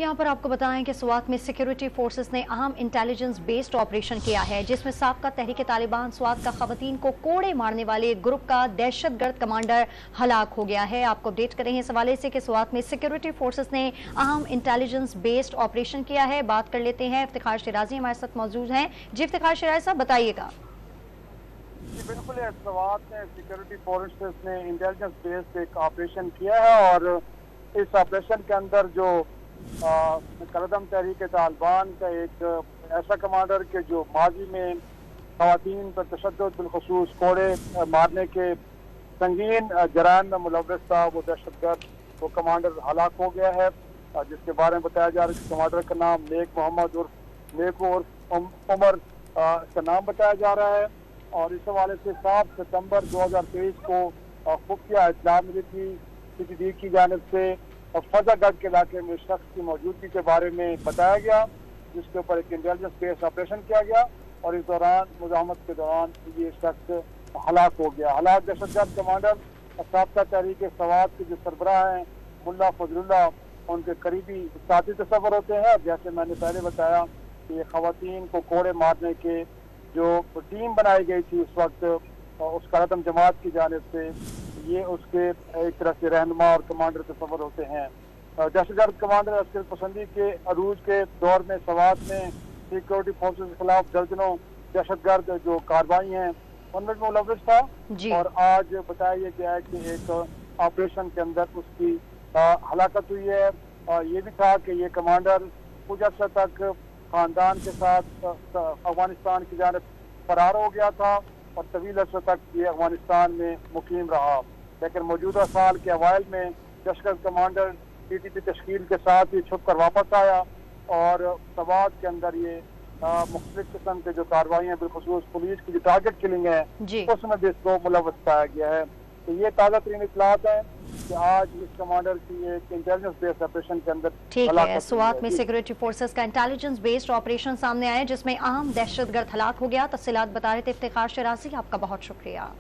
यहाँ पर आपको बताएं कि स्वात में सिक्योरिटी फोर्सेस ने अहम इंटेलिजेंस बेस्ड ऑपरेशन किया है, जिसमें साबका तहरीक तालिबान स्वात का खवातीन को कोड़े मारने वाले ग्रुप का दहशतगर्द कमांडर हलाक हो गया है। आपको अपडेट करें इस हवाले से कि स्वात में सिक्योरिटी फोर्सेस ने अहम इंटेलिजेंस बेस्ड ऑपरेशन किया है। बात कर लेते हैं, इफ्तिखार शिराजी हमारे साथ मौजूद हैं। जी इफ्तिखार शिराजी साहब, बताइएगा। बिल्कुल, स्वात में सिक्योरिटी फोर्सेस ने इंटेलिजेंस बेस्ड एक ऑपरेशन किया है और इस ऑपरेशन के अंदर जो कलदम तहरीक तालिबान का एक ऐसा कमांडर के जो माजी में खवातीन पर तशद्दुद बिलखुसूस कोड़े मारने के संगीन जराइम में मुलव्वस था, वो दहशतगर्द वो कमांडर हलाक हो गया है, जिसके बारे में बताया जा रहा है कि कमांडर का नाम नेक मोहम्मद उर्फ नेक उर्फ उमर इसका नाम बताया जा रहा है। और इस हवाले से 7 सितंबर 2023 को खुफिया इत्तला मिली थी CTD की जानिब से फजागढ़ के इलाके में शख्स की मौजूदगी के बारे में बताया गया, जिसके ऊपर एक इंटेलिजेंस बेस्ड ऑपरेशन किया गया और इस दौरान मुजाहमत के दौरान ये शख्स हलाक हो गया। हलाक दहशतगर्द कमांडर साबका तहरीक स्वात के जो सरबराह हैं मुल्ला फजलुल्लाह, उनके करीबी साथी तस्वर होते हैं। जैसे मैंने पहले बताया कि ये खवातीन को कोड़े मारने के जो टीम बनाई गई थी उस वक्त उस कलदम जमात की जानिब से, ये उसके एक तरह से रहनुमा और कमांडर तस्वर होते हैं। दहशतगर्द कमांडर अस्कर पसंदी के अरूज के दौर में स्वात में सिक्योरिटी फोर्सेस के खिलाफ दर्जनों दहशतगर्द जो कार्रवाई हैं उनमें मुलव्वस था और आज बताया गया है कि एक ऑपरेशन के अंदर उसकी हलाकत हुई है। ये भी था कि ये कमांडर कुछ अर्सा तक खानदान के साथ अफगानिस्तान की जानिब फरार हो गया था और तवील अर्से तक ये अफगानिस्तान में मुकीम रहा, लेकिन मौजूदा साल के अवाइल में दहशतगर्द कमांडर TTP तश्कील के साथ ये छुप कर वापस आया और स्वात के अंदर ये मुख्तलिफ किस्म के जो कार्रवाई बिलखुसूस पुलिस की जो टारगेट किलिंग है उसमें भी इसको मुलव्वस पाया गया है। तो ये ताज़ा तरीन इत्तलात है कि आज इस कमांडर की एक इंटेलिजेंस बेस्ड ऑपरेशन के अंदर ठीक है, स्वात में सिक्योरिटी फोर्सेस का इंटेलिजेंस बेस्ड ऑपरेशन सामने आया जिसमें अहम दहशतगर्द हलाक हो गया। तफसीलात बता रहे थे इफ्तिखार शिराजी, आपका बहुत शुक्रिया।